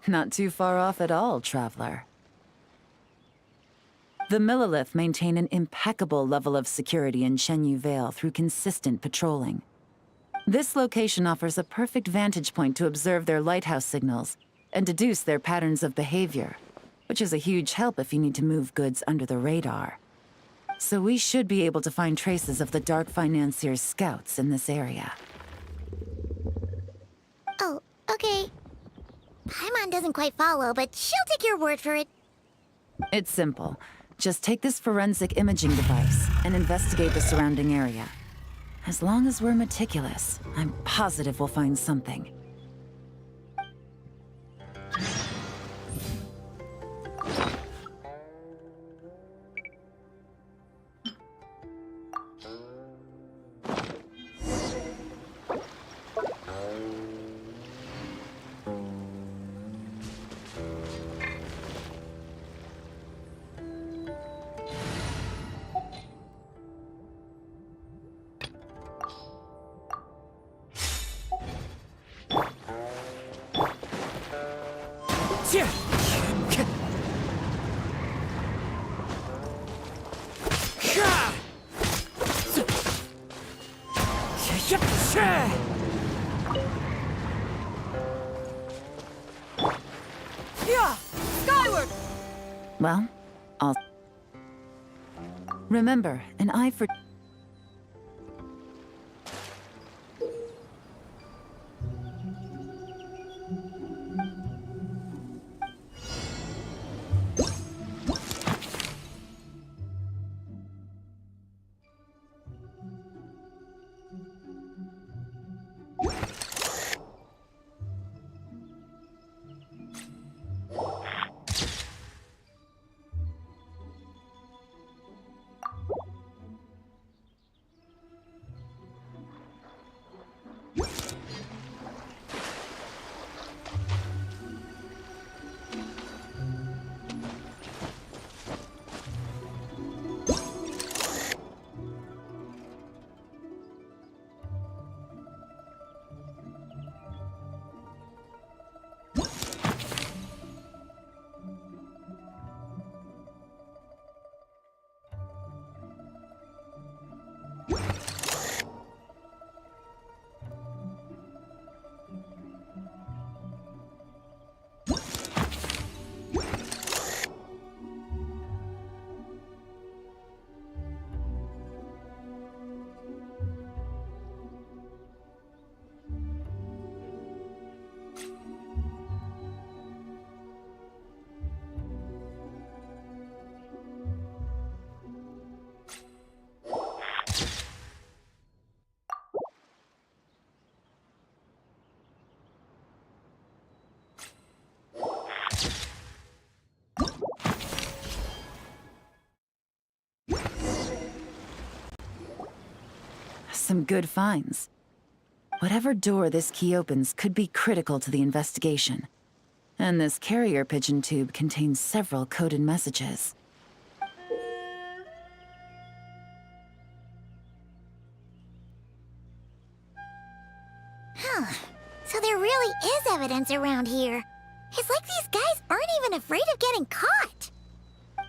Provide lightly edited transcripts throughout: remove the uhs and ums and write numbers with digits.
Not too far off at all, traveler. The Millilith maintain an impeccable level of security in Shenyu Vale through consistent patrolling. This location offers a perfect vantage point to observe their lighthouse signals and deduce their patterns of behavior, which is a huge help if you need to move goods under the radar. So we should be able to find traces of the Dark Financier's scouts in this area. Oh, okay. Paimon doesn't quite follow, but she'll take your word for it. It's simple. Just take this forensic imaging device and investigate the surrounding area. As long as we're meticulous, I'm positive we'll find something. Skyward! Well, I'll... Remember, an eye for... Some good finds. Whatever door this key opens could be critical to the investigation. And this carrier pigeon tube contains several coded messages. Huh. So there really is evidence around here. It's like these guys aren't even afraid of getting caught.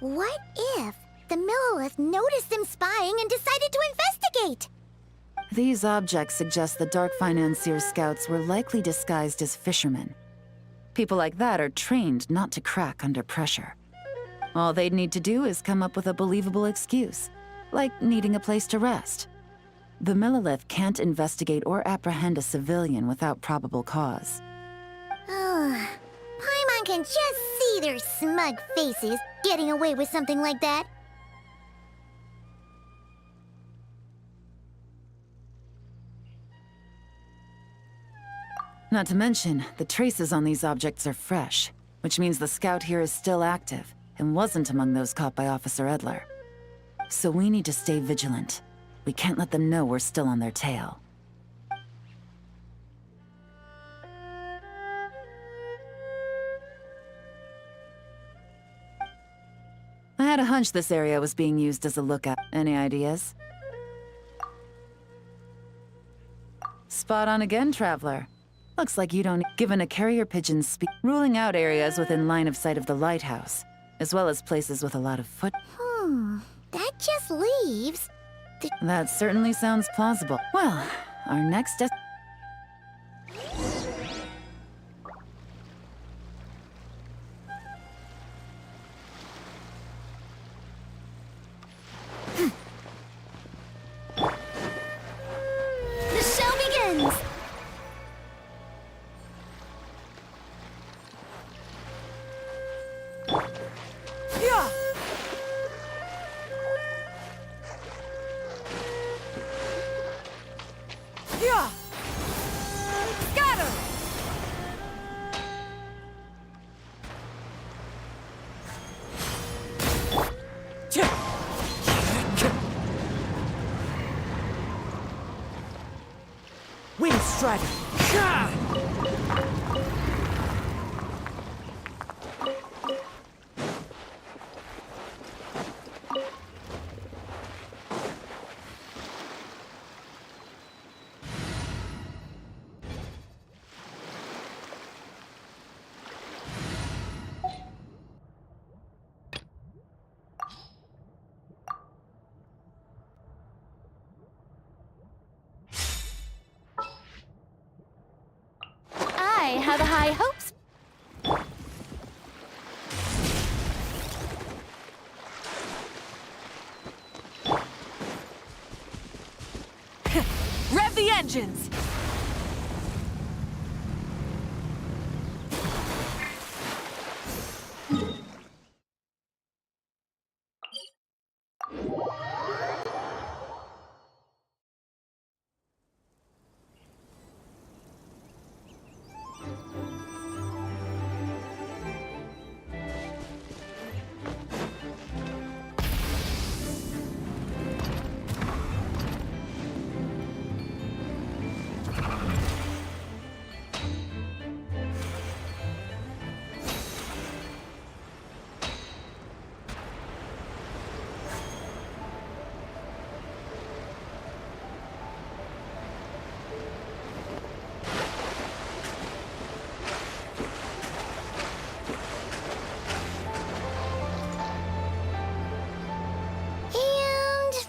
What if the Millilith noticed them spying and decided to investigate? These objects suggest the Dark Financier's scouts were likely disguised as fishermen. People like that are trained not to crack under pressure. All they'd need to do is come up with a believable excuse, like needing a place to rest. The Millilith can't investigate or apprehend a civilian without probable cause. Paimon can just see their smug faces getting away with something like that. Not to mention, the traces on these objects are fresh, which means the scout here is still active and wasn't among those caught by Officer Edler. So we need to stay vigilant. We can't let them know we're still on their tail. I had a hunch this area was being used as a lookout. Any ideas? Spot on again, traveler. Looks like you don't. Given a carrier pigeon speak, ruling out areas within line of sight of the lighthouse, as well as places with a lot of foot. That just leaves That certainly sounds plausible. Well, our next The show begins! Yeah. Yeah. Scatter. Wind Strider! I have high hopes. Rev the engines.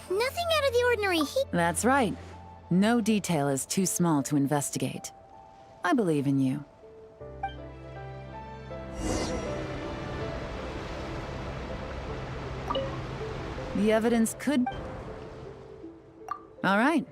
Nothing out of the ordinary here. That's right. No detail is too small to investigate. I believe in you. The evidence could... All right.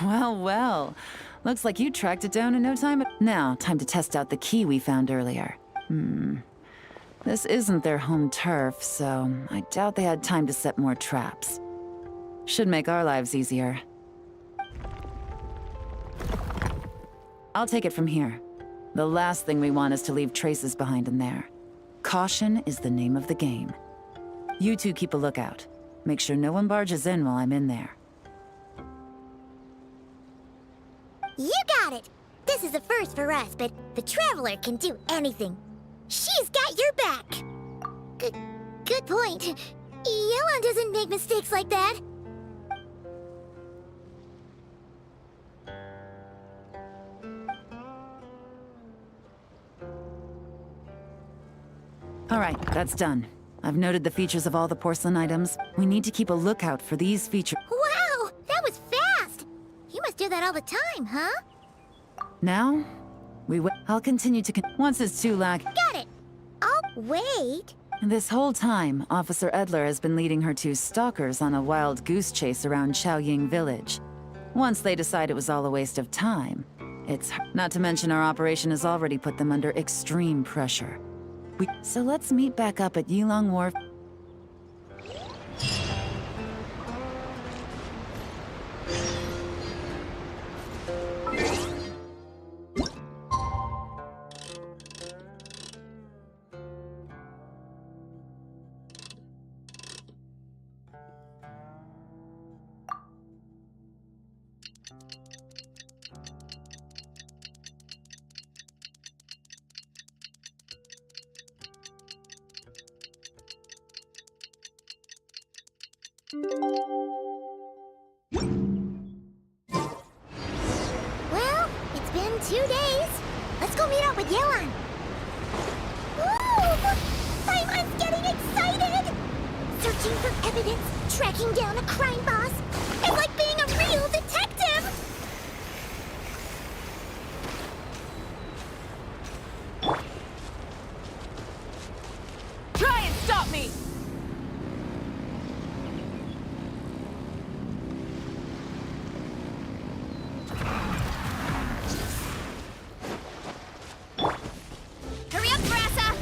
Well. Looks like you tracked it down in no time. Now, time to test out the key we found earlier. This isn't their home turf, so I doubt they had time to set more traps. Should make our lives easier. I'll take it from here. The last thing we want is to leave traces behind in there. Caution is the name of the game. You two keep a lookout. Make sure no one barges in while I'm in there. You got it! This is a first for us, but the Traveler can do anything. She's got your back! Good point. Yelan doesn't make mistakes like that. Alright, that's done. I've noted the features of all the porcelain items. We need to keep a lookout for these features. Wow! That was fast! You must do that all the time, huh? Now, I'll continue to once it's too lag. Got it! Oh, wait! This whole time, Officer Edler has been leading her two stalkers on a wild goose chase around Chaoying village. Once they decide it was all a waste of time, it's not to mention our operation has already put them under extreme pressure. So let's meet back up at Yilong Wharf. Well, it's been 2 days. Let's go meet up with Yelan. Ooh! I'm getting excited! Searching for evidence, tracking down a crime boss. It's like being a real detective! Try and stop me! Hurry up, Grassa!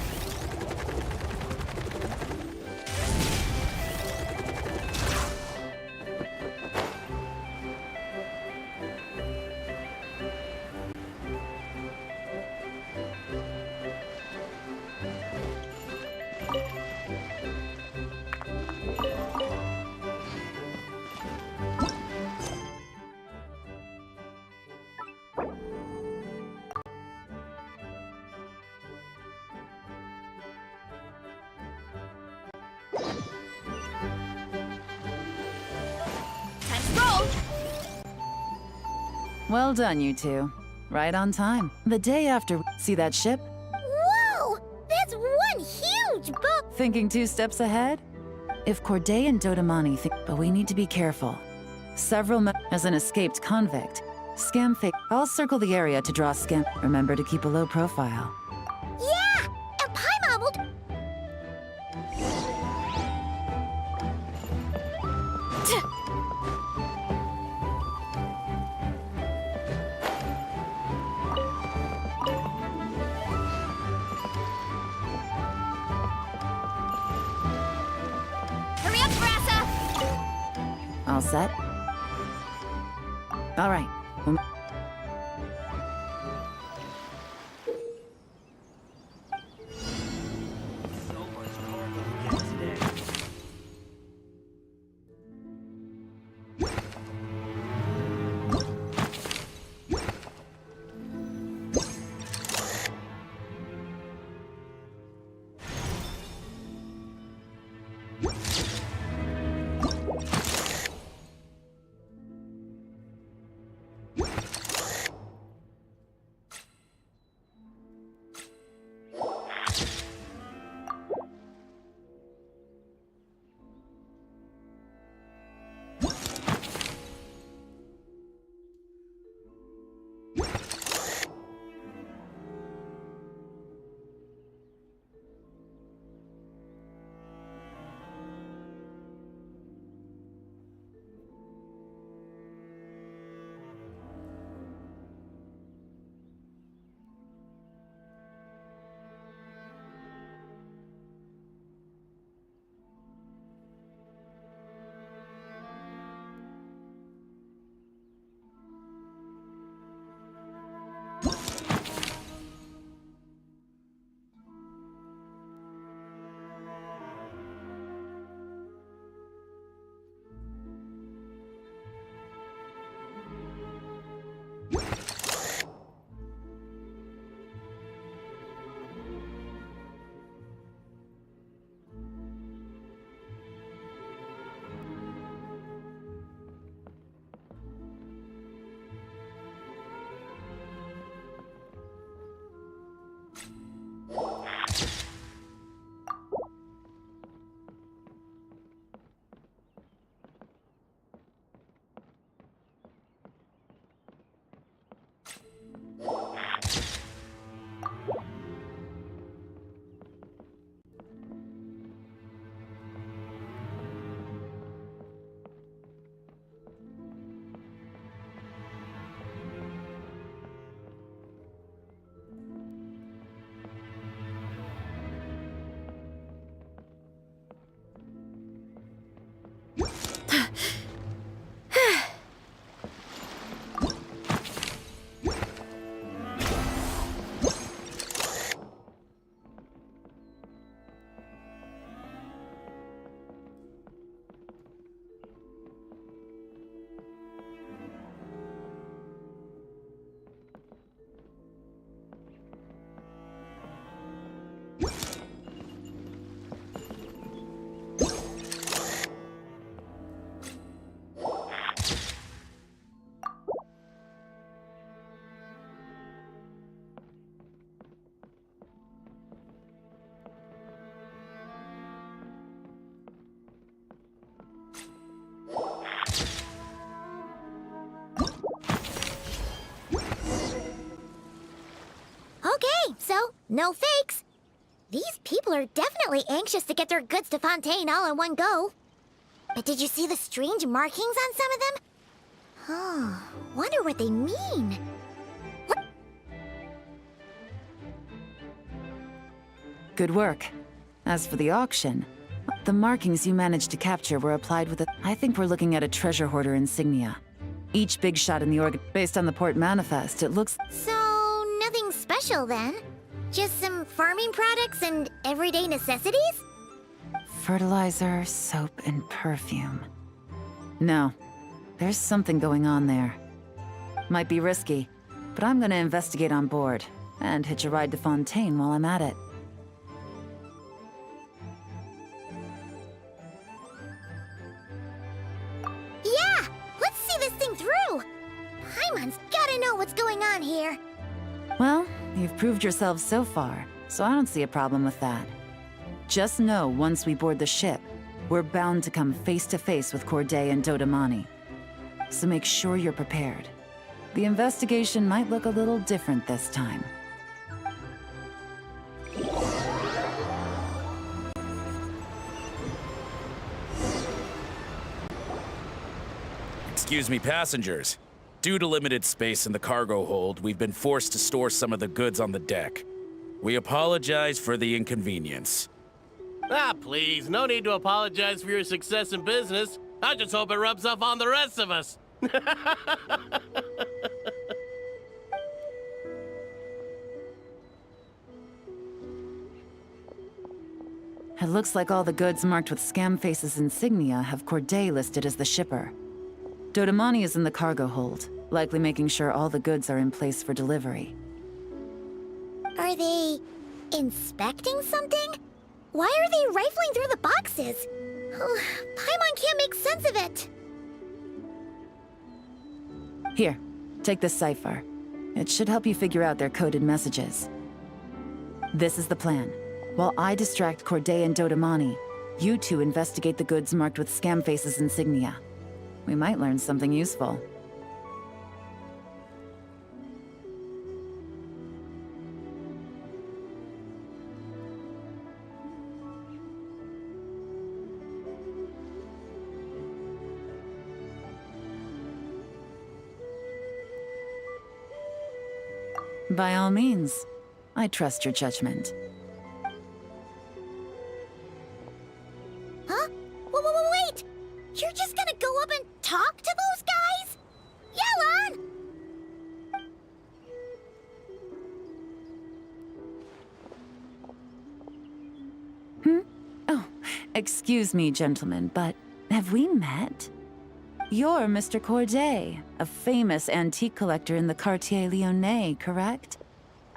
Time to roll! Well done, you two. Right on time. The day after, see that ship? Whoa! That's one huge boat! Thinking 2 steps ahead? If Corday and Dodamani think, but we need to be careful. Several as an escaped convict. Scam fake. I'll circle the area to draw scam. Remember to keep a low profile. Yeah! And Paimon will... Hurry up, Grassa! All set? All right. though. No fakes. These people are definitely anxious to get their goods to Fontaine all in one go. But did you see the strange markings on some of them? Oh, wonder what they mean. What? Good work. As for the auction, the markings you managed to capture were applied with a... I think we're looking at a treasure hoarder insignia. Each big shot in the organ... Based on the port manifest, it looks... So, nothing special then? Just some farming products and everyday necessities? Fertilizer, soap, and perfume. No, there's something going on there. Might be risky, but I'm gonna investigate on board and hitch a ride to Fontaine while I'm at it. Yeah! Let's see this thing through! Paimon's gotta know what's going on here. Well, you've proved yourselves so far, so I don't see a problem with that. Just know once we board the ship, we're bound to come face to face with Corday and Dodamani. So make sure you're prepared. The investigation might look a little different this time. Excuse me, passengers. Due to limited space in the cargo hold, we've been forced to store some of the goods on the deck. We apologize for the inconvenience. Ah, please, no need to apologize for your success in business. I just hope it rubs off on the rest of us. It looks like all the goods marked with Scamface's insignia have Corday listed as the shipper. Dodamani is in the cargo hold, likely making sure all the goods are in place for delivery. Are they inspecting something? Why are they rifling through the boxes? Oh, Paimon can't make sense of it. Here, take this cipher. It should help you figure out their coded messages. This is the plan. While I distract Corday and Dodamani, you two investigate the goods marked with Scamface's insignia. We might learn something useful. By all means, I trust your judgment. Huh? Wait! You're just gonna go up and talk to those guys? Yelan! Oh, excuse me, gentlemen, but have we met? You're Mr. Corday, a famous antique collector in the Quartier Lyonnais, correct?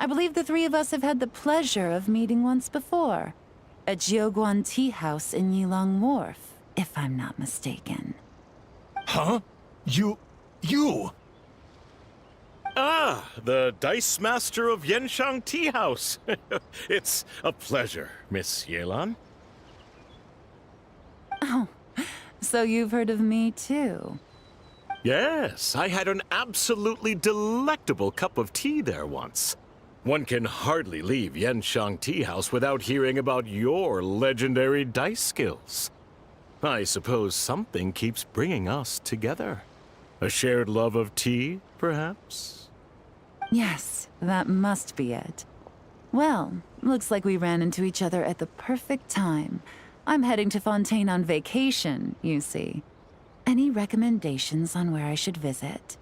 I believe the three of us have had the pleasure of meeting once before. At Jiuguan Tea House in Yilong Wharf, if I'm not mistaken. Huh? You... Ah, the Dice Master of Yenshang Tea House. It's a pleasure, Miss Yelan. Oh, so you've heard of me too? Yes, I had an absolutely delectable cup of tea there once. One can hardly leave Yenshang Tea House without hearing about your legendary dice skills. I suppose something keeps bringing us together. A shared love of tea, perhaps? Yes, that must be it. Well, looks like we ran into each other at the perfect time. I'm heading to Fontaine on vacation, you see. Any recommendations on where I should visit?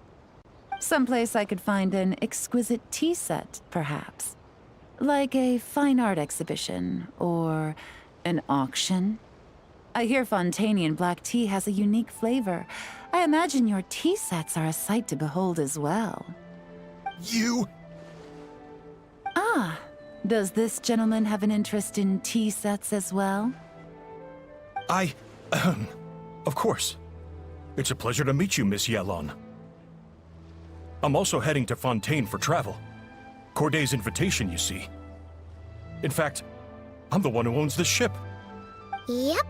Someplace I could find an exquisite tea set, perhaps. Like a fine art exhibition, or an auction. I hear Fontainian black tea has a unique flavor. I imagine your tea sets are a sight to behold as well. You... Ah, does this gentleman have an interest in tea sets as well? Of course. It's a pleasure to meet you, Miss Yelan. I'm also heading to Fontaine for travel. Corday's invitation, you see. In fact, I'm the one who owns the ship. Yep.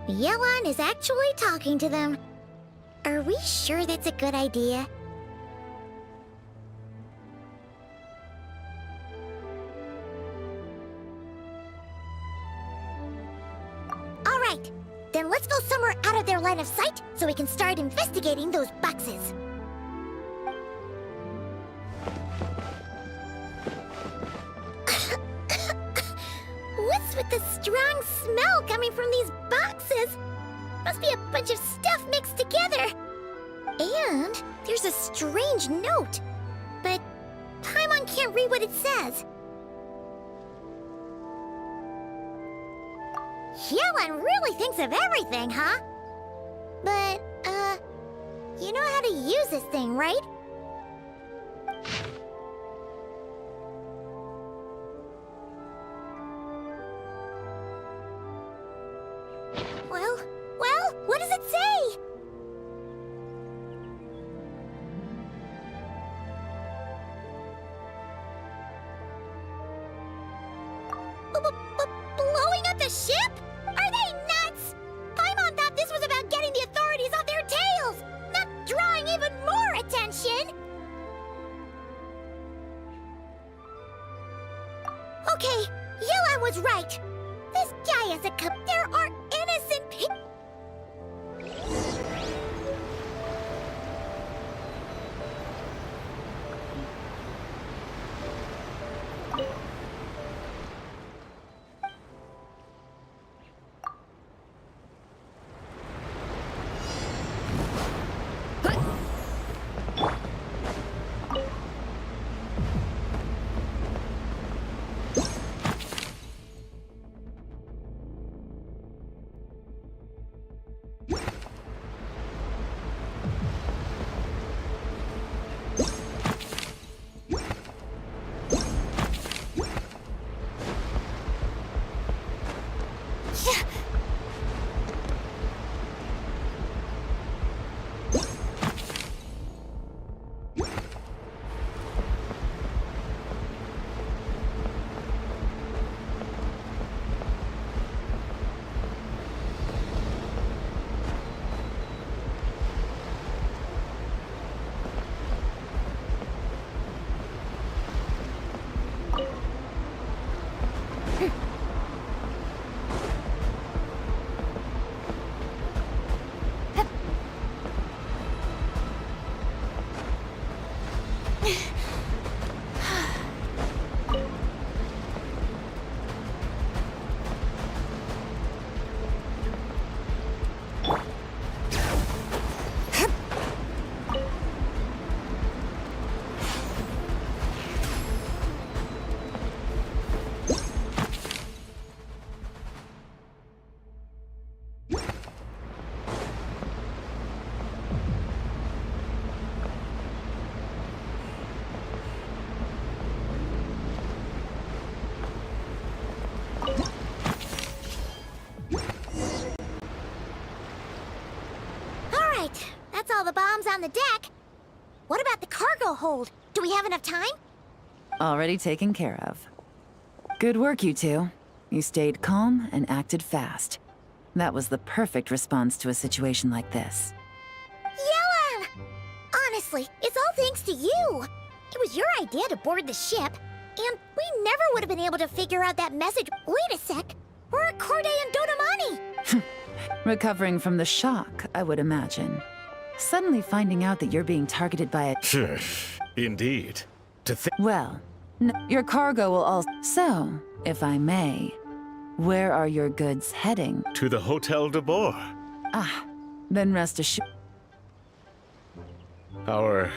Yelan is actually talking to them. Are we sure that's a good idea? Then let's go somewhere out of their line of sight so we can start investigating those boxes. What's with the strong smell coming from these boxes? Must be a bunch of stuff mixed together. And there's a strange note. But Paimon can't read what it says. Yellen really thinks of everything, huh? But, you know how to use this thing, right? Well, what does it say? Blowing up the ship? Are they nuts? Paimon thought this was about getting the authorities off their tails, not drawing even more attention. Okay, Yellen was right. This guy is a there are innocent people. That's all the bombs on the deck. What about the cargo hold? Do we have enough time? Already taken care of. Good work, you two. You stayed calm and acted fast. That was the perfect response to a situation like this. Yellen! Honestly, it's all thanks to you. It was your idea to board the ship, and we never would have been able to figure out that message. Wait a sec. We're at Corday and Dodamani. Recovering from the shock, I would imagine. Suddenly finding out that you're being targeted by a... Indeed. To think. Well, your cargo will also... So, if I may, where are your goods heading? To the Hotel de Boer. Ah, then rest assured... Our...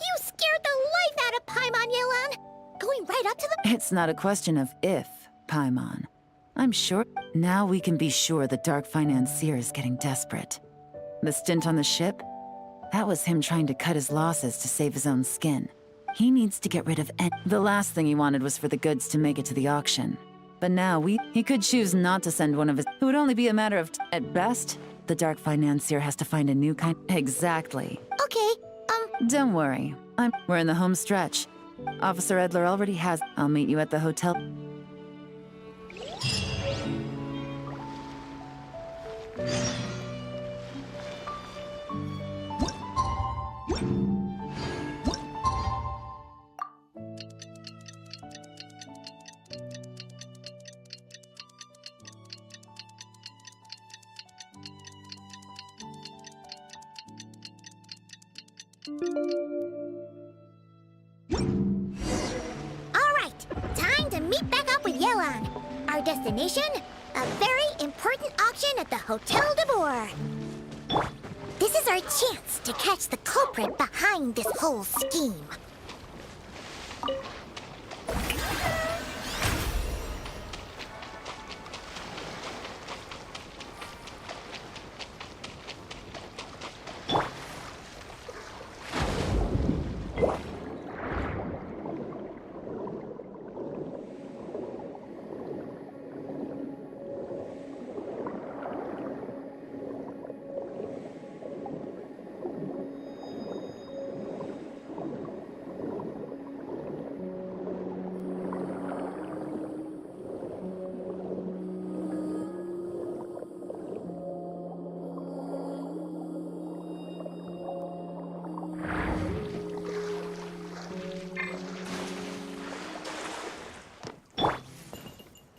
You scared the life out of Paimon, Yellen! Going right up to the... It's not a question of if, Paimon. I'm sure... Now we can be sure the dark financier is getting desperate. The stint on the ship? That was him trying to cut his losses to save his own skin. He needs to get rid of the last thing he wanted was for the goods to make it to the auction. But now he could choose not to send one of his... It would only be a matter of... At best, The dark financier has to find a new kind. Exactly. Okay, Don't worry. We're in the home stretch. Officer Edler already has. I'll meet you at the hotel. alright. Time to meet back up with Yelan. Our destination? A very important auction at the Hotel de Boer. This is our chance to catch the culprit behind this whole scheme.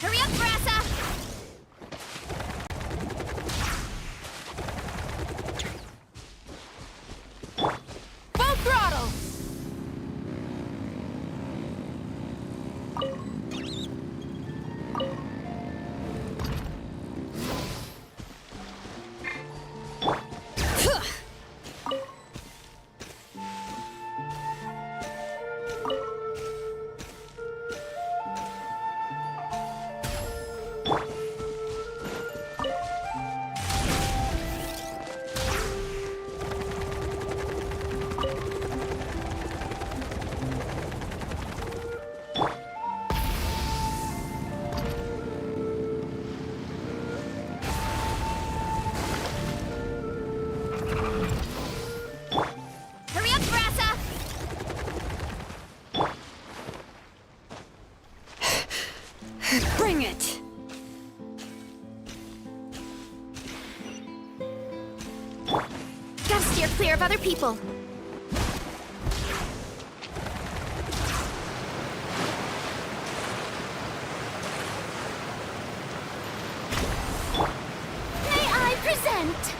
Hurry up, Brassa! Full throttle! Hurry up, Brassa! Bring it! Gotta steer clear of other people. May I present?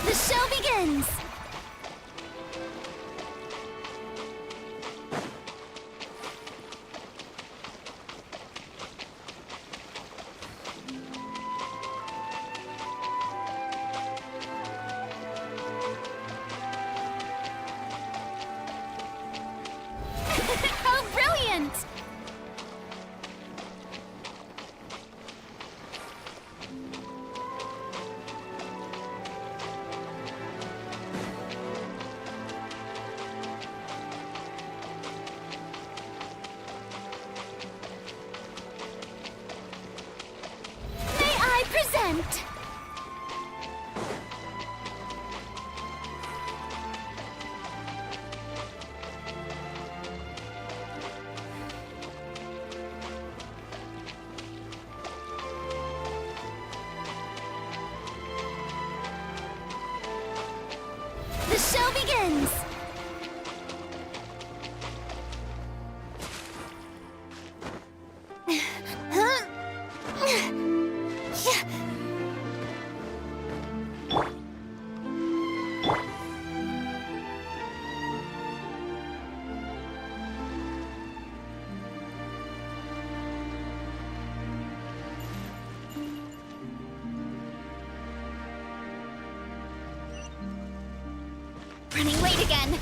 The show begins! How brilliant! May I present? The show begins! Running late again.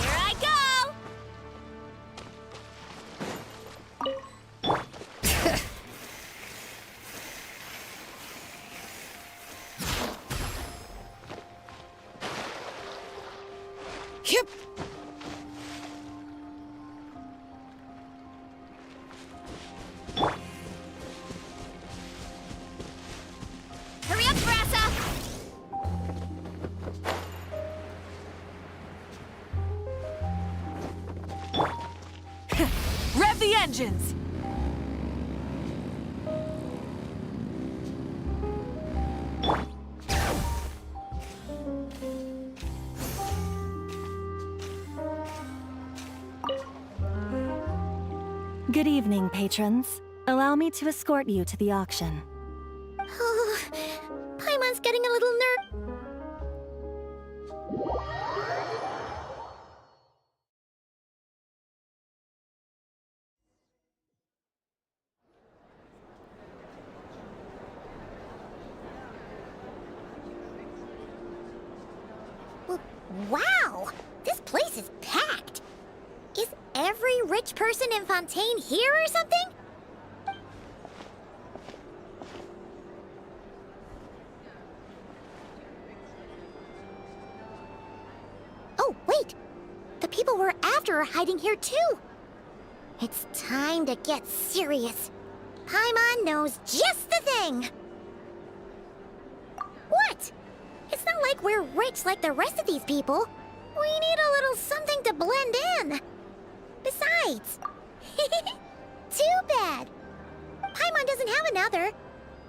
Here I go! Yep. Hurry up, Brassa! Rev the engines! Good evening, patrons. Allow me to escort you to the auction. Oh, Paimon's getting a little Wow! This place is packed! Is every rich person in Fontaine here or something? Oh, wait! The people we're after are hiding here too! It's time to get serious. Paimon knows just the thing! What? It's not like we're rich like the rest of these people. We need a little something to blend in. Besides... Too bad. Paimon doesn't have another.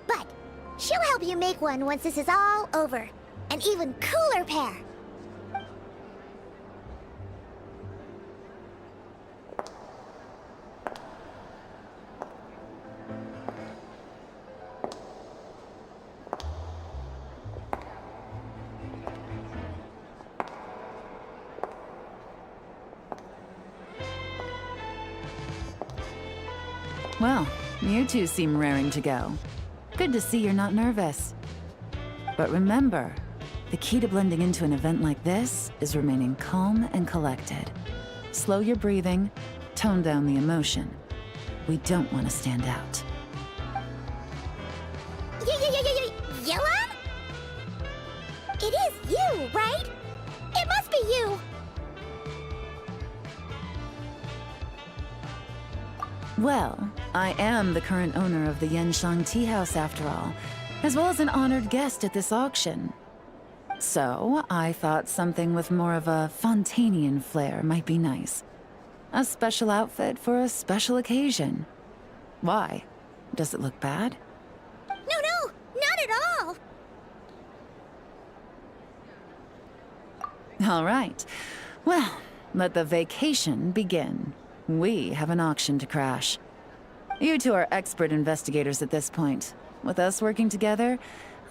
But she'll help you make one once this is all over. An even cooler pair. Well, you two seem raring to go. Good to see you're not nervous. But remember, the key to blending into an event like this is remaining calm and collected. Slow your breathing, tone down the emotion. We don't want to stand out. Yelan? It is you, right? It must be you! Well, I am the current owner of the Yenshang Tea House after all, as well as an honored guest at this auction. So, I thought something with more of a Fontainian flair might be nice. A special outfit for a special occasion. Why? Does it look bad? No, not at all! All right. Well, let the vacation begin. We have an auction to crash. You two are expert investigators at this point. With us working together,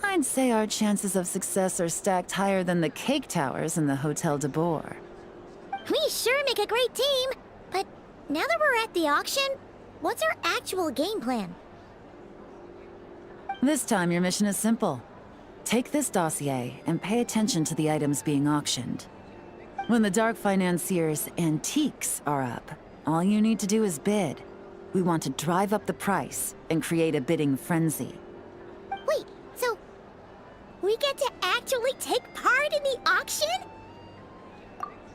I'd say our chances of success are stacked higher than the cake towers in the Hotel de Boer. We sure make a great team, but now that we're at the auction, what's our actual game plan? This time your mission is simple. Take this dossier and pay attention to the items being auctioned. When the Dark Financier's antiques are up, all you need to do is bid. We want to drive up the price and create a bidding frenzy. Wait, so we get to actually take part in the auction?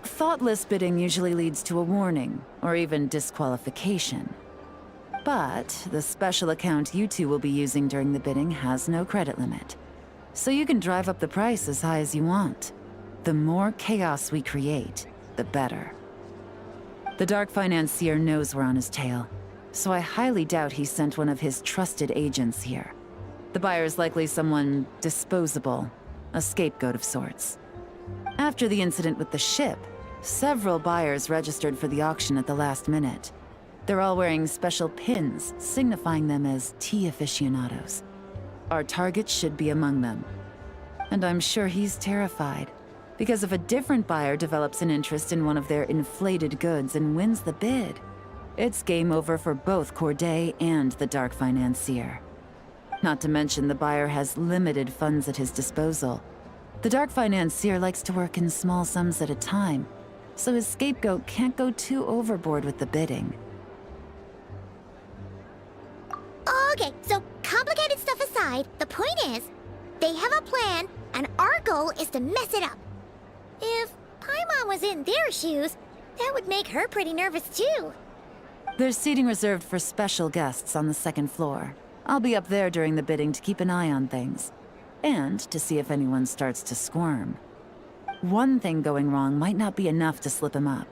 Thoughtless bidding usually leads to a warning, or even disqualification. But the special account you two will be using during the bidding has no credit limit. So you can drive up the price as high as you want. The more chaos we create, the better. The Dark Financier knows we're on his tail, so I highly doubt he sent one of his trusted agents here. The buyer's likely someone disposable, a scapegoat of sorts. After the incident with the ship, several buyers registered for the auction at the last minute. They're all wearing special pins, signifying them as tea aficionados. Our target should be among them. And I'm sure he's terrified. Because if a different buyer develops an interest in one of their inflated goods and wins the bid, it's game over for both Corday and the Dark Financier. Not to mention the buyer has limited funds at his disposal. The Dark Financier likes to work in small sums at a time, so his scapegoat can't go too overboard with the bidding. Okay, so complicated stuff aside, the point is, they have a plan, and our goal is to mess it up. If Paimon mom was in their shoes, that would make her pretty nervous too. There's seating reserved for special guests on the second floor. I'll be up there during the bidding to keep an eye on things. And to see if anyone starts to squirm. One thing going wrong might not be enough to slip him up,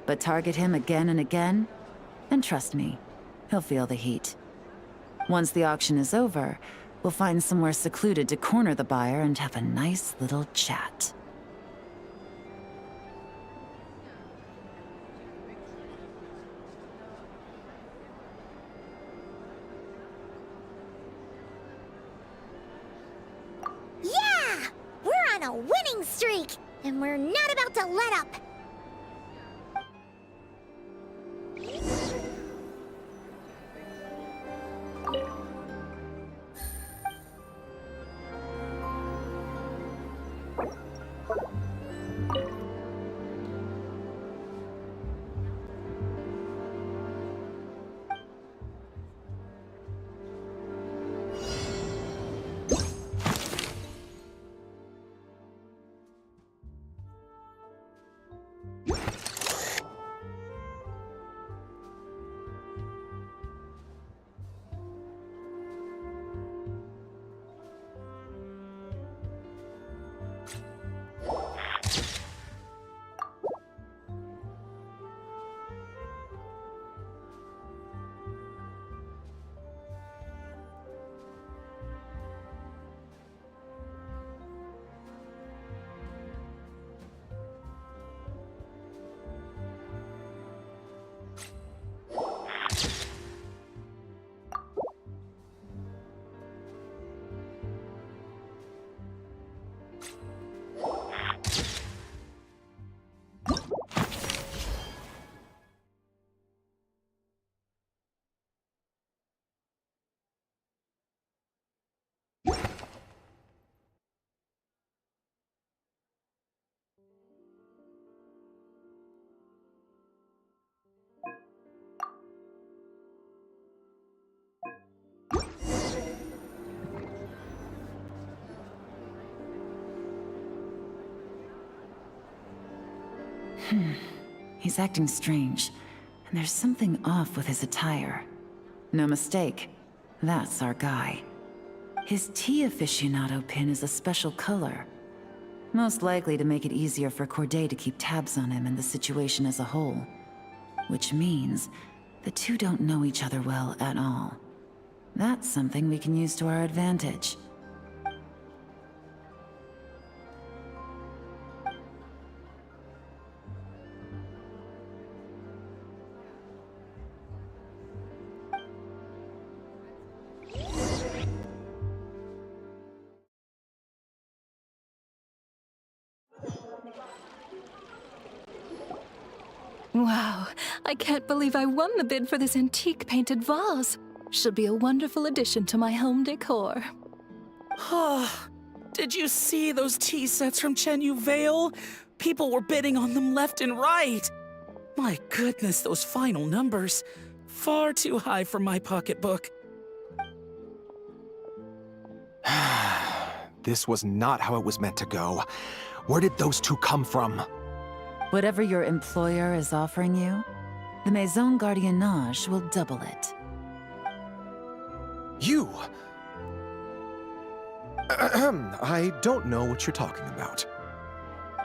but target him again and again, and trust me, he'll feel the heat. Once the auction is over, we'll find somewhere secluded to corner the buyer and have a nice little chat. Yeah! We're on a winning streak, and we're not about to let up. He's acting strange, and there's something off with his attire. No mistake, that's our guy. His tea aficionado pin is a special color, most likely to make it easier for Corday to keep tabs on him and the situation as a whole. Which means the two don't know each other well at all. That's something we can use to our advantage. Wow, I can't believe I won the bid for this antique painted vase. Should be a wonderful addition to my home decor. Did you see those tea sets from Chenyu Vale? People were bidding on them left and right. My goodness, those final numbers. Far too high for my pocketbook. This was not how it was meant to go. Where did those two come from? Whatever your employer is offering you, the Maison Gardiennage will double it. You! I don't know what you're talking about.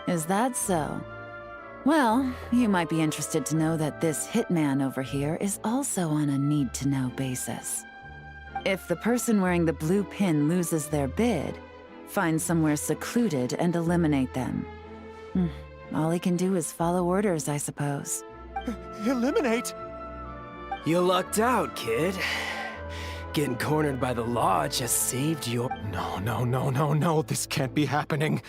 Is that so? Well, you might be interested to know that this hitman over here is also on a need-to-know basis. If the person wearing the blue pin loses their bid, find somewhere secluded and eliminate them. All he can do is follow orders, I suppose. Eliminate? You lucked out, kid. Getting cornered by the law just saved your... No, this can't be happening.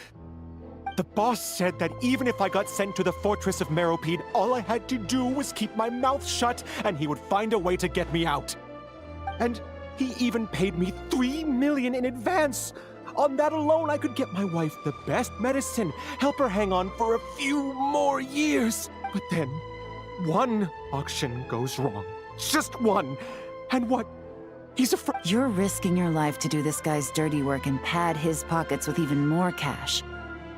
The boss said that even if I got sent to the fortress of Meropide, all I had to do was keep my mouth shut and he would find a way to get me out. And he even paid me 3 million in advance. On that alone, I could get my wife the best medicine, help her hang on for a few more years. But then, one auction goes wrong. Just one. And what? He's afraid. You're risking your life to do this guy's dirty work and pad his pockets with even more cash.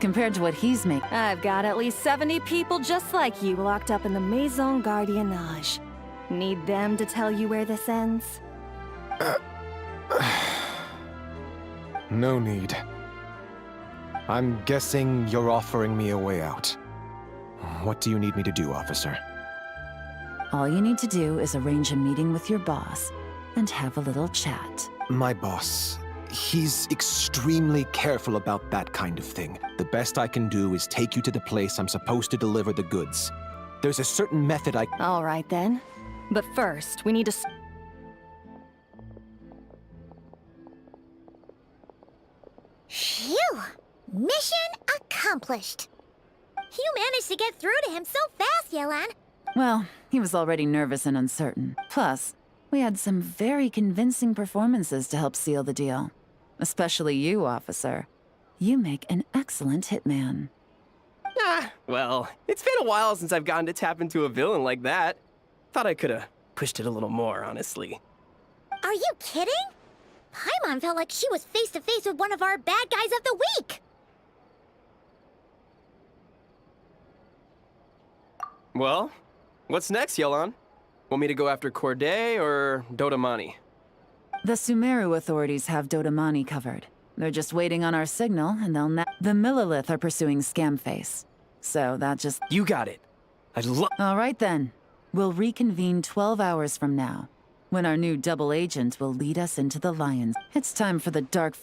Compared to what he's making. I've got at least 70 people just like you locked up in the Maison Gardiennage. Need them to tell you where this ends? No need. I'm guessing you're offering me a way out. What do you need me to do, officer? All you need to do is arrange a meeting with your boss and have a little chat. My boss, he's extremely careful about that kind of thing. The best I can do is take you to the place I'm supposed to deliver the goods. There's a certain method I... All right then. But first, we need to... Phew! Mission accomplished. You managed to get through to him so fast, Yelan. Well, he was already nervous and uncertain. Plus, we had some very convincing performances to help seal the deal. Especially you, officer. You make an excellent hitman. Well, it's been a while since I've gotten to tap into a villain like that. Thought I could have pushed it a little more, honestly. Are you kidding? Paimon felt like she was face to face with one of our bad guys of the week. Well, what's next, Yelan? Want me to go after Corday or Dodamani? The Sumeru authorities have Dodamani covered. They're just waiting on our signal, and they'll The Millilith are pursuing Scamface. So that just... You got it. All right then. We'll reconvene 12 hours from now, when our new double agent will lead us into the Lions. It's time for the dark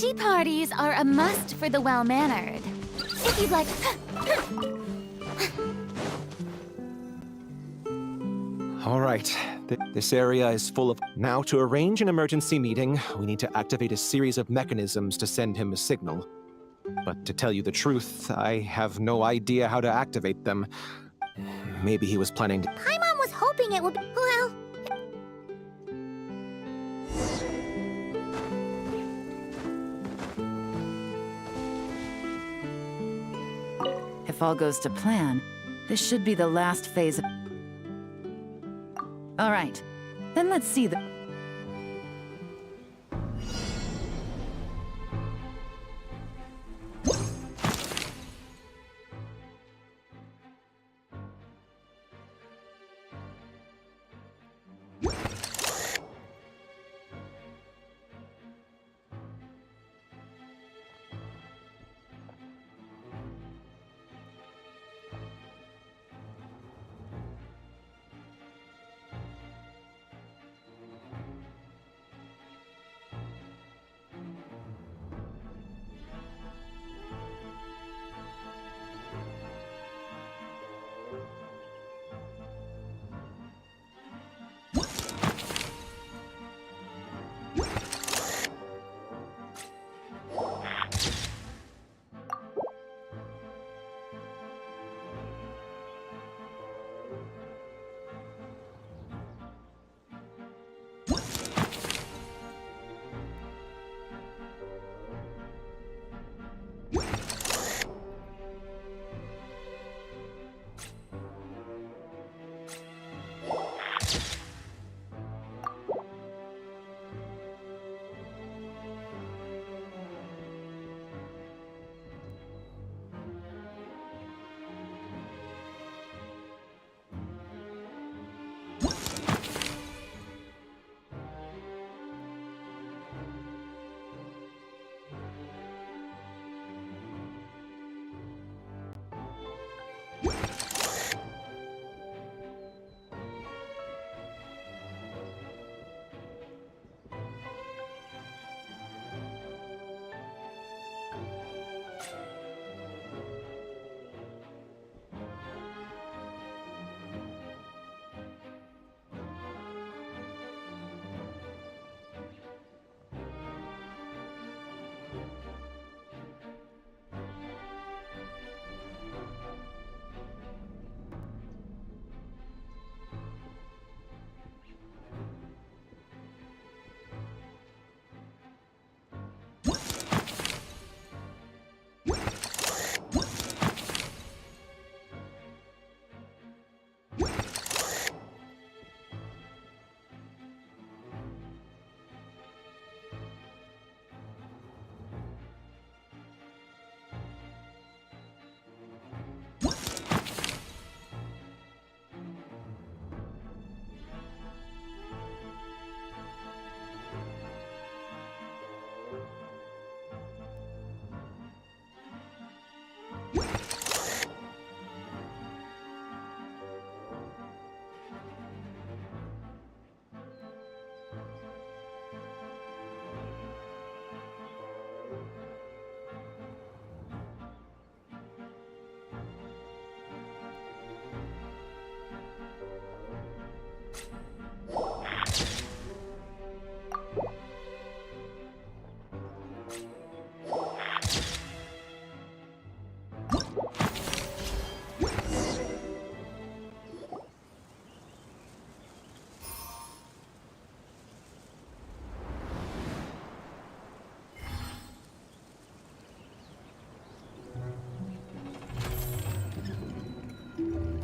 Tea parties are a must for the well-mannered. If you'd like... All right. This area is full of... Now, to arrange an emergency meeting, we need to activate a series of mechanisms to send him a signal. But to tell you the truth, I have no idea how to activate them. Maybe he was planning to... Paimon was hoping it would be... Well... If all goes to plan, this should be the last phase of... All right, then let's see the...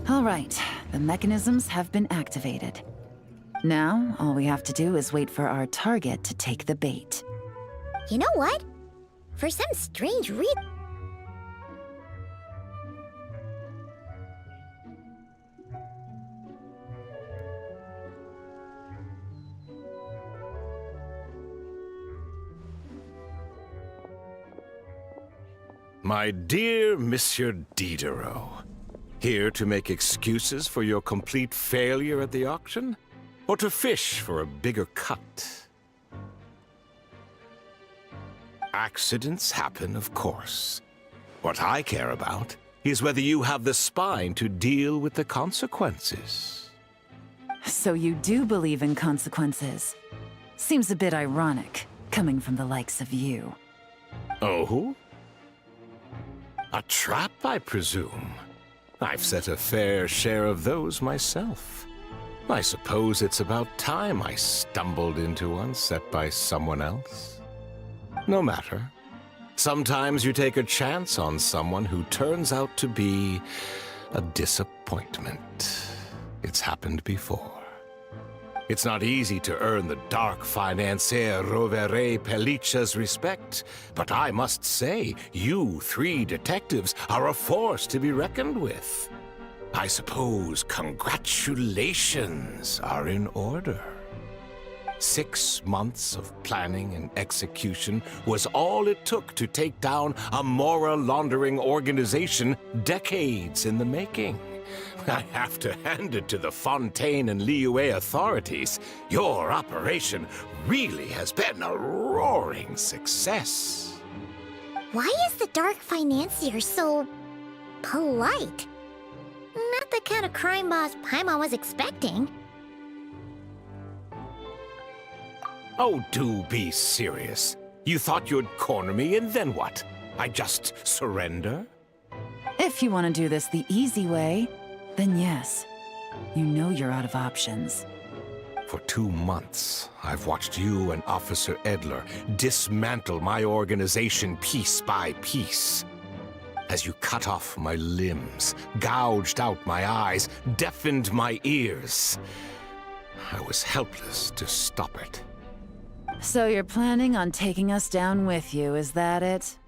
All right, the mechanisms have been activated. Now, all we have to do is wait for our target to take the bait. You know what? For some strange reason... My dear Monsieur Diderot, here to make excuses for your complete failure at the auction? Or to fish for a bigger cut? Accidents happen, of course. What I care about is whether you have the spine to deal with the consequences. So you do believe in consequences. Seems a bit ironic, coming from the likes of you. Oh? A trap, I presume. I've set a fair share of those myself. I suppose it's about time I stumbled into one set by someone else. No matter. Sometimes you take a chance on someone who turns out to be a disappointment. It's happened before. It's not easy to earn the dark financier Rovere Pelliccia's respect, but I must say, you three detectives are a force to be reckoned with. I suppose congratulations are in order. 6 months of planning and execution was all it took to take down a moral laundering organization decades in the making. I have to hand it to the Fontaine and Liyue authorities. Your operation really has been a roaring success. Why is the dark financier so... polite? Not the kind of crime boss Paimon was expecting. Oh, do be serious. You thought you'd corner me and then what? I just surrender? If you want to do this the easy way, then yes. You know you're out of options. For 2 months, I've watched you and Officer Edler dismantle my organization piece by piece. As you cut off my limbs, gouged out my eyes, deafened my ears. I was helpless to stop it. So you're planning on taking us down with you, is that it?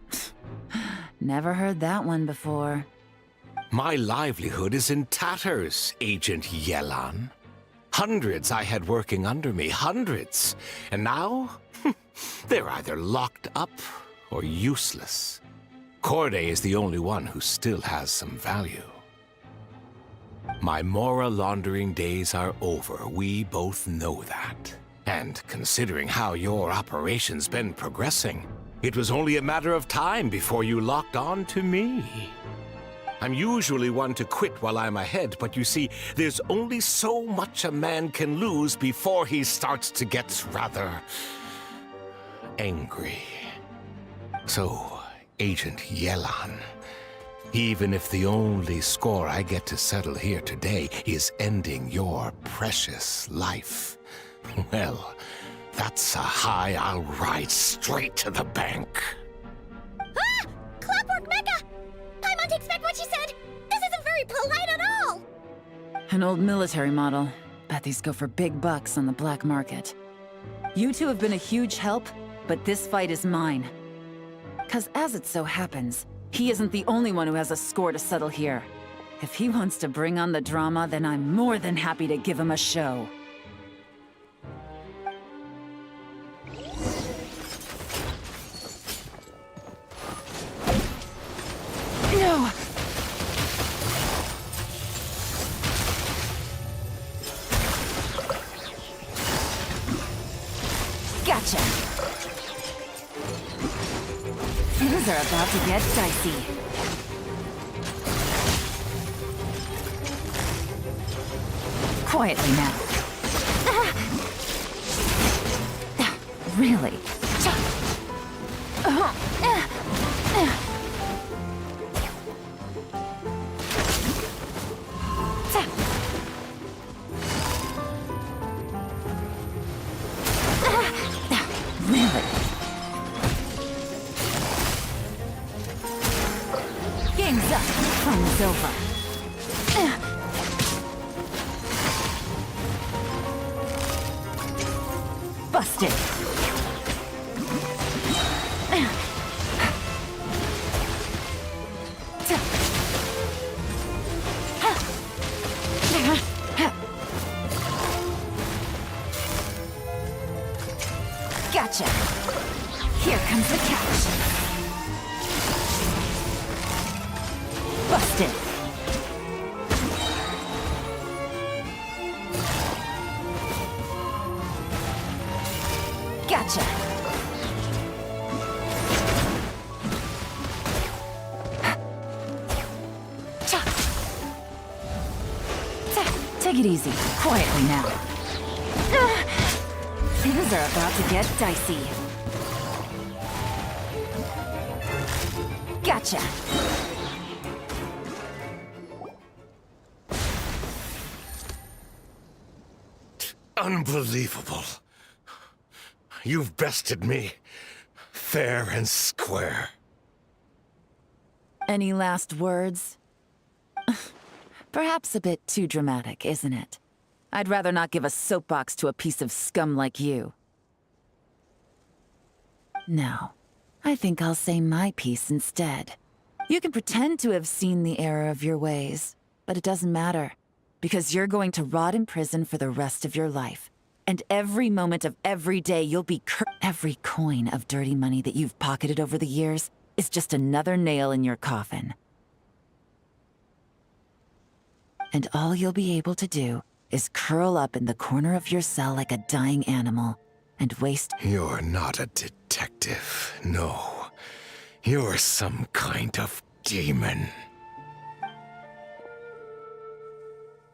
Never heard that one before. My livelihood is in tatters, Agent Yelan. Hundreds I had working under me, hundreds. And now, they're either locked up or useless. Corday is the only one who still has some value. My moral laundering days are over, we both know that. And considering how your operation's been progressing, it was only a matter of time before you locked on to me. I'm usually one to quit while I'm ahead, but you see, there's only so much a man can lose before he starts to get rather... angry. So, Agent Yelan, even if the only score I get to settle here today is ending your precious life, well, that's a high I'll ride straight to the bank. Ah! Clockwork Mecha! Paimon takes back what she said! This isn't very polite at all! An old military model. Bet these go for big bucks on the black market. You two have been a huge help, but this fight is mine. 'Cause as it so happens, he isn't the only one who has a score to settle here. If he wants to bring on the drama, then I'm more than happy to give him a show. No! Gotcha! Things are about to get dicey. Quietly now. Really? Really? Game's up. Fun is over. Busted! Gotcha! Here comes the catch! Busted! Gotcha! Take it easy. Quietly now. Things are about to get dicey. Gotcha! Unbelievable. You've bested me, fair and square. Any last words? Perhaps a bit too dramatic, isn't it? I'd rather not give a soapbox to a piece of scum like you. No, I think I'll say my piece instead. You can pretend to have seen the error of your ways, but it doesn't matter, because you're going to rot in prison for the rest of your life. And every moment of every day you'll be every coin of dirty money that you've pocketed over the years is just another nail in your coffin. And all you'll be able to do is curl up in the corner of your cell like a dying animal and waste— You're not a detective, no. You're some kind of demon.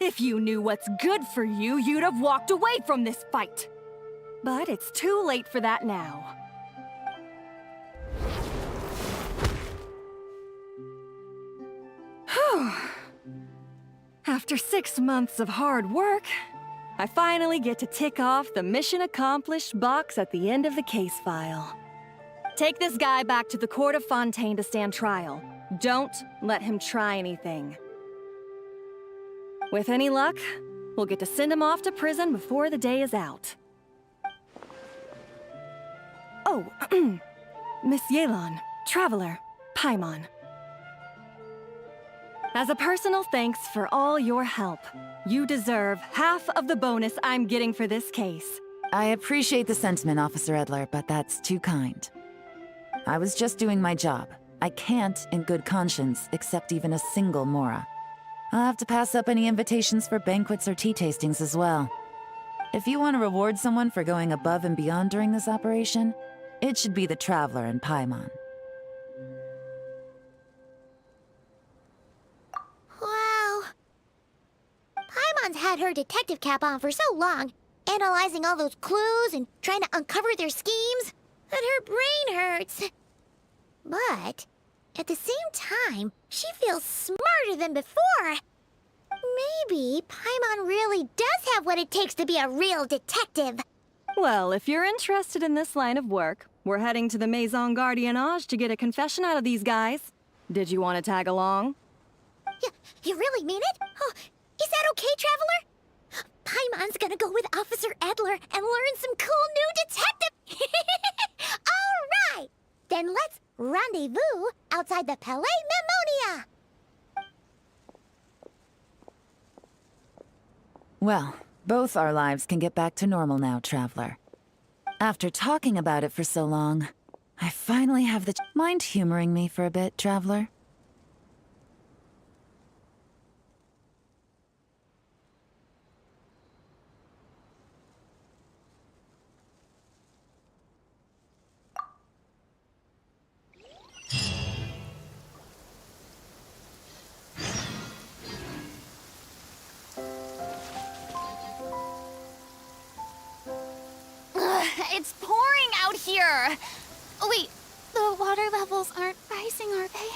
If you knew what's good for you, you'd have walked away from this fight. But it's too late for that now. Whew. After 6 months of hard work, I finally get to tick off the mission accomplished box at the end of the case file. Take this guy back to the court of Fontaine to stand trial. Don't let him try anything. With any luck, we'll get to send him off to prison before the day is out. Oh, Miss Yelan, Traveler, Paimon. As a personal thanks for all your help, you deserve half of the bonus I'm getting for this case. I appreciate the sentiment, Officer Edler, but that's too kind. I was just doing my job. I can't, in good conscience, accept even a single Mora. I'll have to pass up any invitations for banquets or tea tastings as well. If you want to reward someone for going above and beyond during this operation, it should be the Traveler and Paimon. Wow. Paimon's had her detective cap on for so long, analyzing all those clues and trying to uncover their schemes, that her brain hurts. But at the same time, she feels smarter than before. Maybe Paimon really does have what it takes to be a real detective. Well, if you're interested in this line of work, we're heading to the Maison Gardiennage to get a confession out of these guys. Did you want to tag along? You really mean it? Oh, is that okay, Traveler? Paimon's gonna go with Officer Edler and learn some cool new detective... All right! Then let's rendezvous outside the Palais Memonia! Well, both our lives can get back to normal now, Traveler. After talking about it for so long, I finally have the— Mind humoring me for a bit, Traveler? It's pouring out here! Oh, wait, the water levels aren't rising, are they?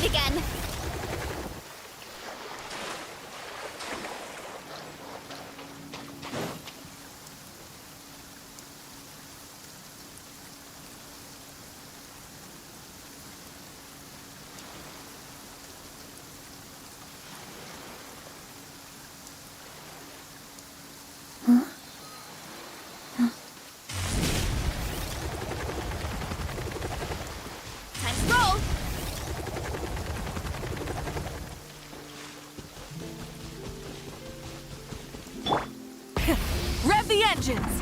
again. Time to roll. Rev the engines!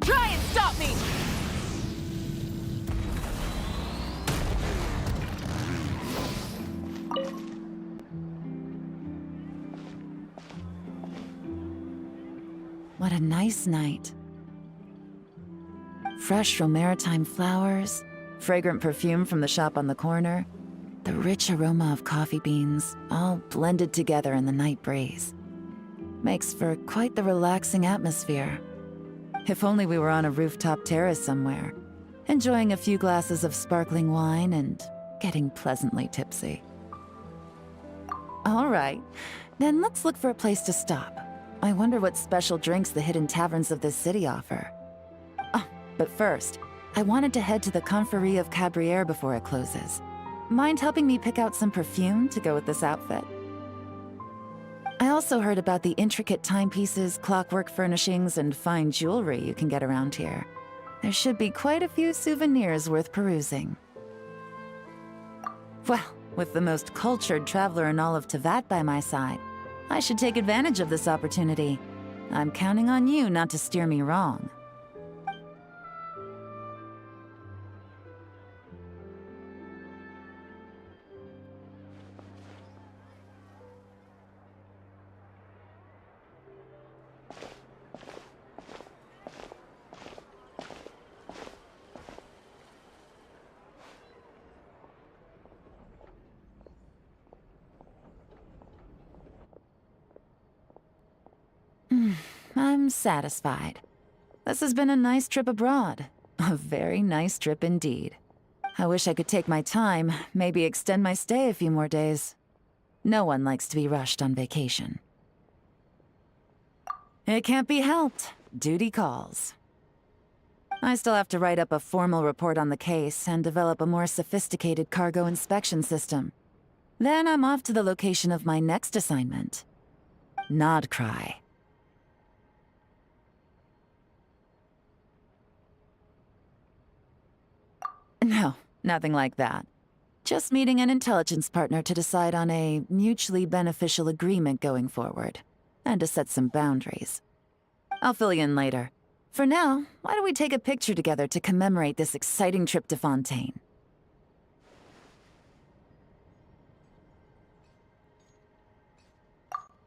Try and stop me! What a nice night. Fresh from maritime flowers, fragrant perfume from the shop on the corner, the rich aroma of coffee beans, all blended together in the night breeze. Makes for quite the relaxing atmosphere. If only we were on a rooftop terrace somewhere, enjoying a few glasses of sparkling wine and getting pleasantly tipsy. All right, then let's look for a place to stop. I wonder what special drinks the hidden taverns of this city offer. Oh, but first, I wanted to head to the Confrérie of Cabrières before it closes. Mind helping me pick out some perfume to go with this outfit? I also heard about the intricate timepieces, clockwork furnishings, and fine jewelry you can get around here. There should be quite a few souvenirs worth perusing. Well, with the most cultured traveler in all of Tevat by my side, I should take advantage of this opportunity. I'm counting on you not to steer me wrong. I'm satisfied. This has been a nice trip abroad. A very nice trip indeed. I wish I could take my time, maybe extend my stay a few more days. No one likes to be rushed on vacation. It can't be helped. Duty calls. I still have to write up a formal report on the case and develop a more sophisticated cargo inspection system. Then I'm off to the location of my next assignment. Nodcry. No, nothing like that. Just meeting an intelligence partner to decide on a mutually beneficial agreement going forward, and to set some boundaries. I'll fill you in later. For now, why don't we take a picture together to commemorate this exciting trip to Fontaine?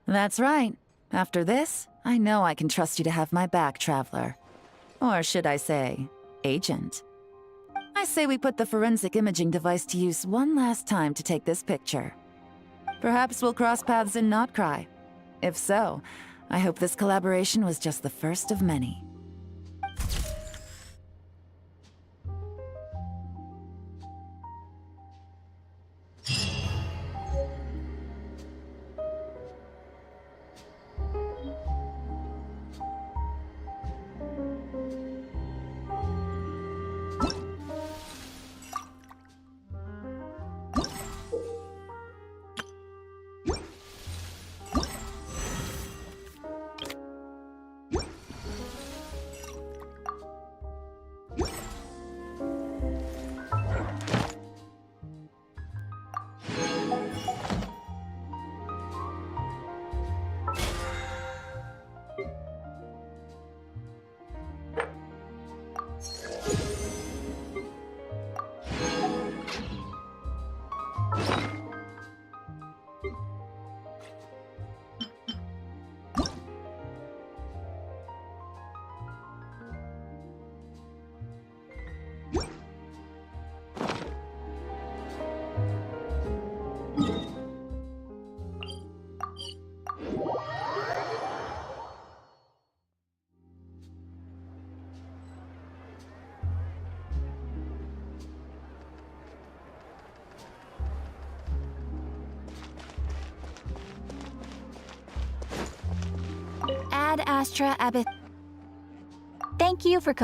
That's right. After this, I know I can trust you to have my back, Traveler. Or should I say, Agent. I say we put the forensic imaging device to use one last time to take this picture. Perhaps we'll cross paths in Nodcry. If so, I hope this collaboration was just the first of many. Ad Astra Abyss. Thank you for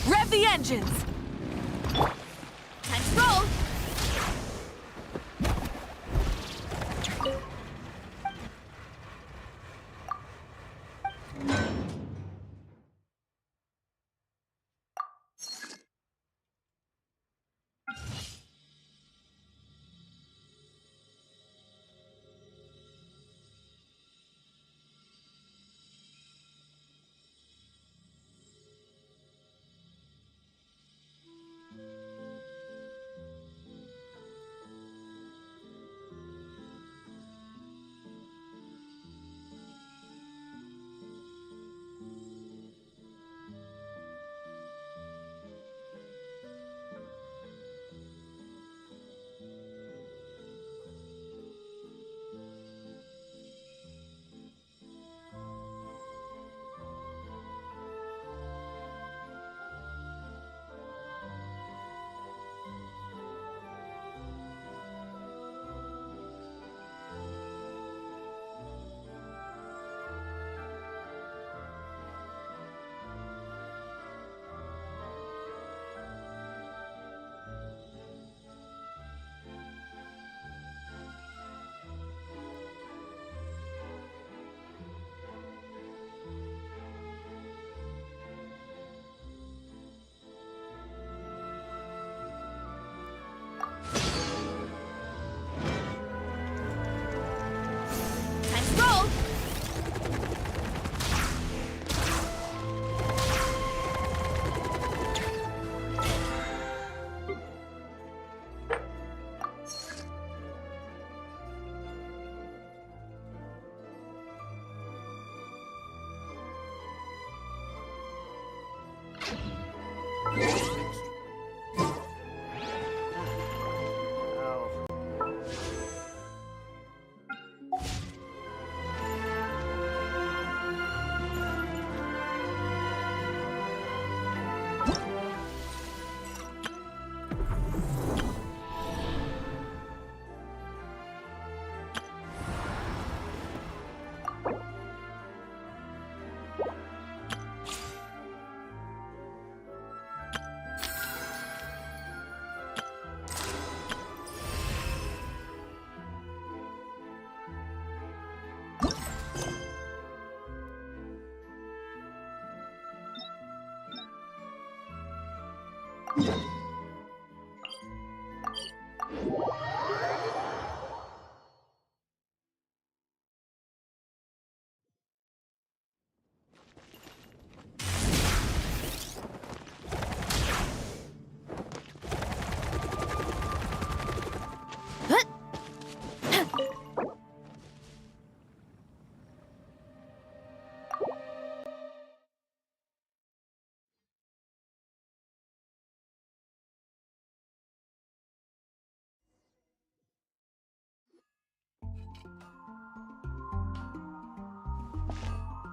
Rev the engines! Time to roll.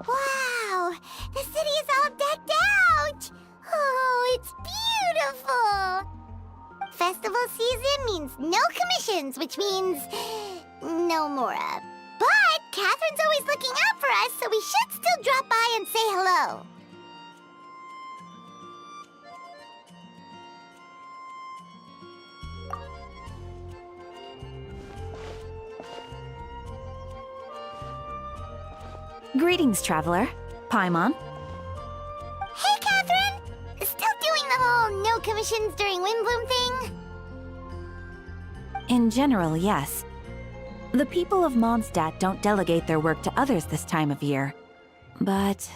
Wow! The city is all decked out! Oh, it's beautiful! Festival season means no commissions, which means no Mora. But Catherine's always looking out for us, so we should still drop by and say hello. Greetings, traveler. Paimon. Hey, Catherine! Still doing the whole no no commissions during Windbloom thing? In general, yes. The people of Mondstadt don't delegate their work to others this time of year. But...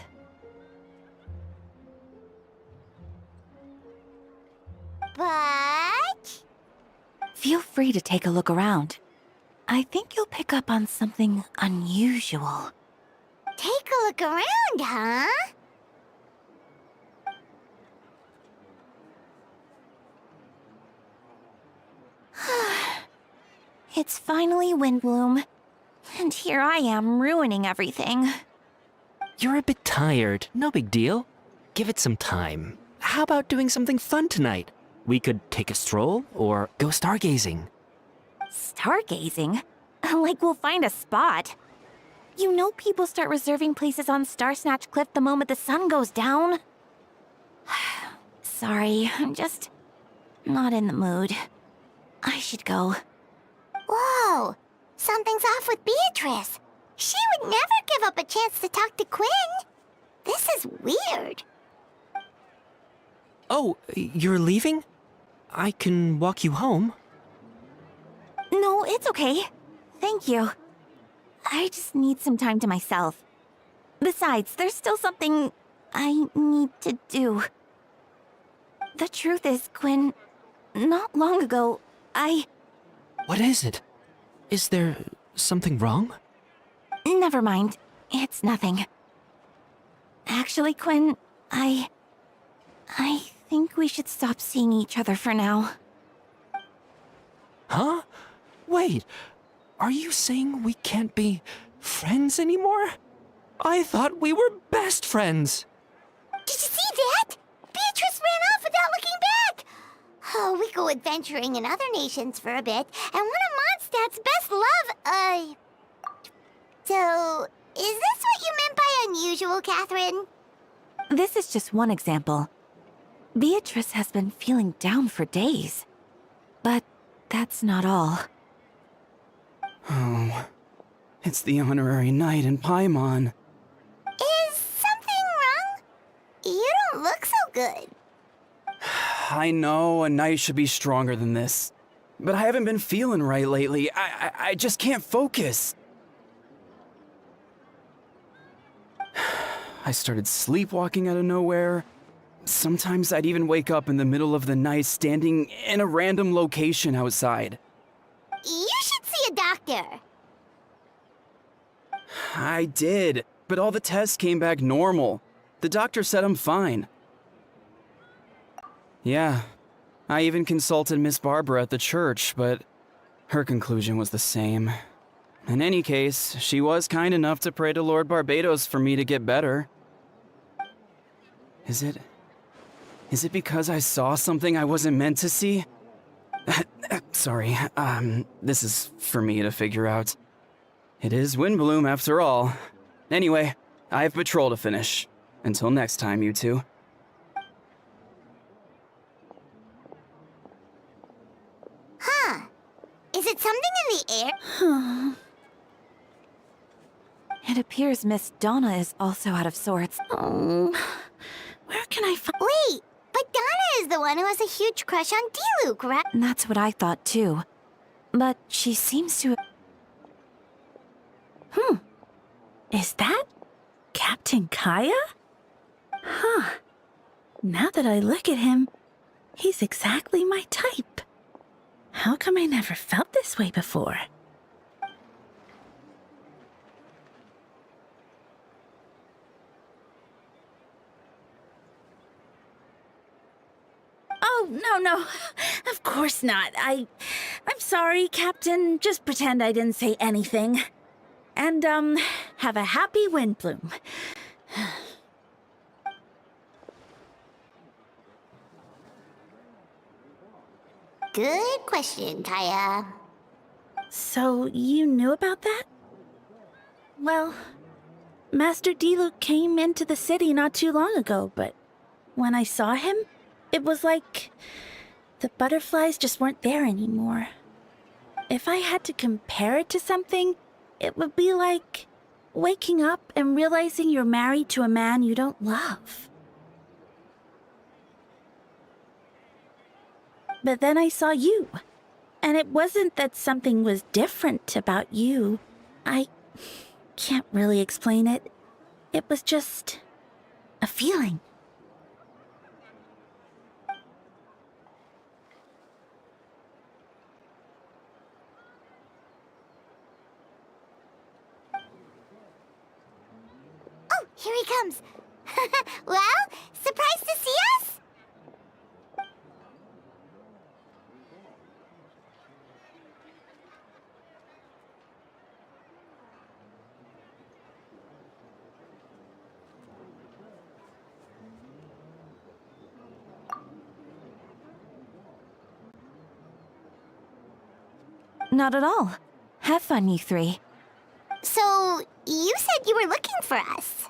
Feel free to take a look around. I think you'll pick up on something unusual. Take a look around, huh? It's finally Windbloom. And here I am ruining everything. You're a bit tired. No big deal. Give it some time. How about doing something fun tonight? We could take a stroll or go stargazing. Stargazing? Like we'll find a spot. You know people start reserving places on Starsnatch Cliff the moment the sun goes down. Sorry, I'm just not in the mood. I should go. Whoa! Something's off with Beatrice. She would never give up a chance to talk to Quinn. This is weird. Oh, you're leaving? I can walk you home. No, it's okay. Thank you. I just need some time to myself. Besides, there's still something I need to do. The truth is, Quinn, not long ago, What is it? Is there something wrong? Never mind. It's nothing. Actually, Quinn, I think we should stop seeing each other for now. Huh? Wait, are you saying we can't be friends anymore? I thought we were best friends. Did you see that? Beatrice ran off without looking back. Oh, we go adventuring in other nations for a bit, and one of Mondstadt's best love, So, is this what you meant by unusual, Catherine? This is just one example. Beatrice has been feeling down for days. But that's not all. Oh, it's the honorary knight in Paimon. Is something wrong? You don't look so good. I know a knight should be stronger than this, but I haven't been feeling right lately. I just can't focus. I started sleepwalking out of nowhere. Sometimes I'd even wake up in the middle of the night standing in a random location outside. You should see a doctor. I did, but all the tests came back normal. The doctor said I'm fine. Yeah, I even consulted Miss Barbara at the church, but her conclusion was the same. In any case, she was kind enough to pray to Lord Barbados for me to get better. Is it because I saw something I wasn't meant to see? Sorry, this is for me to figure out. It is Windbloom after all. Anyway, I have patrol to finish. Until next time, you two. Huh. Is it something in the air? It appears Miss Donna is also out of sorts. Oh, where can I find... Wait, but Donna is the one who has a huge crush on Diluc, right? That's what I thought too. But she seems to... Is that Captain Kaya? Huh. Now that I look at him, he's exactly my type. How come I never felt this way before? Oh, no. Of course not. I'm sorry, Captain. Just pretend I didn't say anything. And, have a happy Windbloom. Good question, Kaya. So, you knew about that? Well, Master Diluc came into the city not too long ago, but when I saw him, it was like the butterflies just weren't there anymore. If I had to compare it to something, it would be like waking up and realizing you're married to a man you don't love. But then I saw you. And it wasn't that something was different about you. I can't really explain it. It was just a feeling. Oh, here he comes. Well, surprised to see us? Not at all. Have fun, you three. So, you said you were looking for us.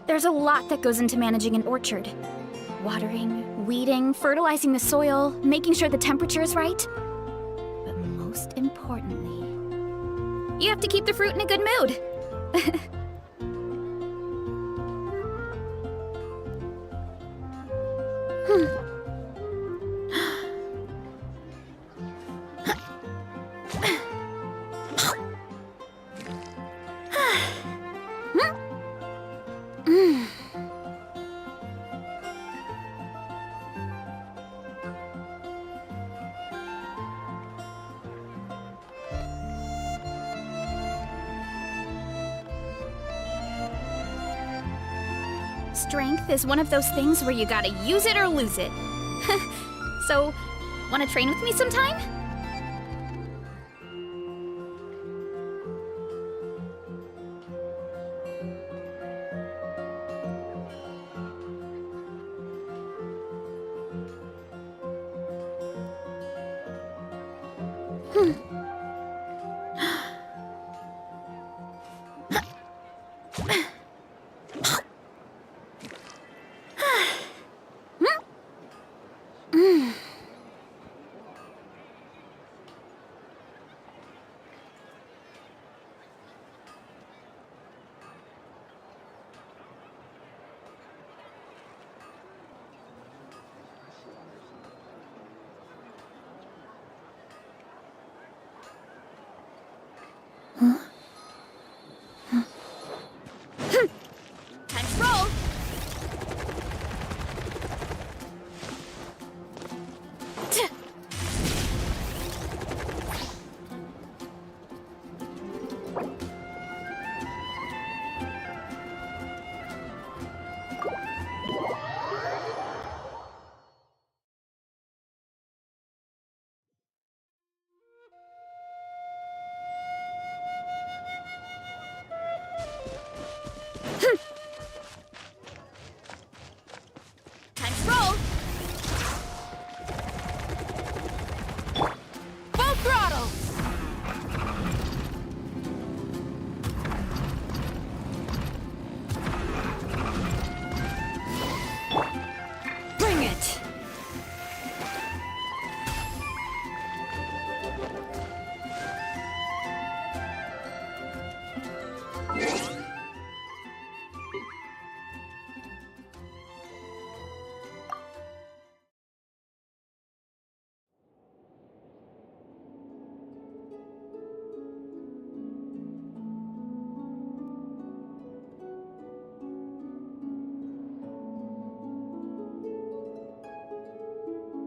There's a lot that goes into managing an orchard. Watering, weeding, fertilizing the soil, making sure the temperature is right. But most importantly, you have to keep the fruit in a good mood. Strength is one of those things where you gotta use it or lose it. So, wanna train with me sometime?